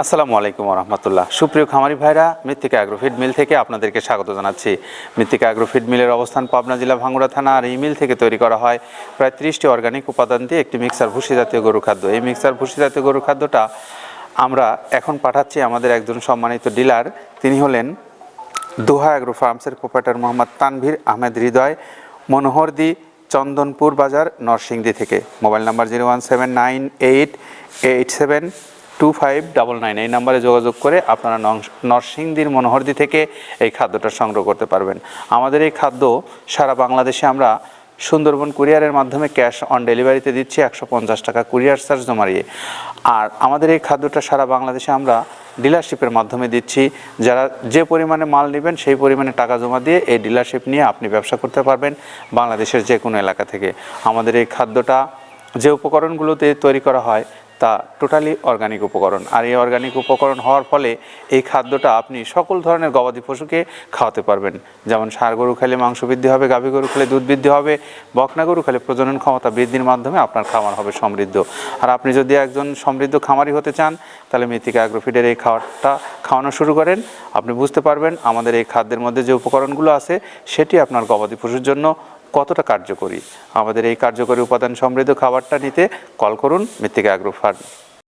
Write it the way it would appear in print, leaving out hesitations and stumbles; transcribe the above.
আসসালামু আলাইকুম রহমতুল্লাহ। সুপ্রিয় খামারি ভাইরা, মৃত্তিকা অ্যাগ্রোফিড মিল থেকে আপনাদেরকে স্বাগত জানাচ্ছি। মৃত্তিকা অ্যাগ্রোফিড মিলের অবস্থান পাবনা জেলা ভাঙ্গুড়া থানা। আর এই মিল থেকে তৈরি করা হয় প্রায় 30টি অর্গানিক উপাদান দিয়ে একটি মিক্সার ভুসি জাতীয় গরুর খাদ্য। এই মিক্সার ভুসি জাতীয় গরুর খাদ্যটা আমরা এখন পাঠাচ্ছি আমাদের একজন সম্মানিত ডিলার। তিনি হলেন দোহা অ্যাগ্রো ফার্মসের প্রোপাইটার মোহাম্মদ তানভীর আহমেদ হৃদয়, মনোহরদী, চন্দনপুর বাজার, নরসিংদী থেকে। Mobile number 01798872599। এই নাম্বারে যোগাযোগ করে আপনারা নরসিংদীর মনোহরদী থেকে এই খাদ্যটা সংগ্রহ করতে পারবেন। আমাদের এই খাদ্য সারা বাংলাদেশে আমরা সুন্দরবন কুরিয়ারের মাধ্যমে ক্যাশ অন ডেলিভারিতে দিচ্ছি 150 টাকা কুরিয়ার চার্জ জমারিয়ে। আর আমাদের এই খাদ্যটা সারা বাংলাদেশে আমরা ডিলারশিপের মাধ্যমে দিচ্ছি। যারা যে পরিমাণে মাল নেবেন সেই পরিমাণে টাকা জমা দিয়ে এই ডিলারশিপ নিয়ে আপনি ব্যবসা করতে পারবেন বাংলাদেশের যে কোনো এলাকা থেকে। আমাদের এই খাদ্যটা যে উপকরণগুলোতে তৈরি করা হয় তা টোটালি অর্গানিক উপকরণ। আর এই অর্গানিক উপকরণ হওয়ার ফলে এই খাদ্যটা আপনি সকল ধরনের গবাদি পশুকে খাওয়াতে পারবেন। যেমন ষাঁড় গরু খেলে মাংস বৃদ্ধি হবে, গাভী গরু খেলে দুধ বৃদ্ধি হবে, বকনা গরু খেলে প্রজনন ক্ষমতা বৃদ্ধির মাধ্যমে আপনার খামার হবে সমৃদ্ধ। আর আপনি যদি একজন সমৃদ্ধ খামারি হতে চান তাহলে মৃত্তিকা অ্যাগ্রোফিডের এই খাবারটা খাওয়ানো শুরু করেন। আপনি বুঝতে পারবেন আমাদের এই খাদ্যের মধ্যে যে উপকরণগুলো আছে সেটি আপনার গবাদি পশুর জন্য কতটা কার্যকরী। আমাদের এই কার্যকরী উপাদান সমৃদ্ধ খাবারটা নিতে কল করুন মৃত্তিকা অ্যাগ্রো ফার্ম।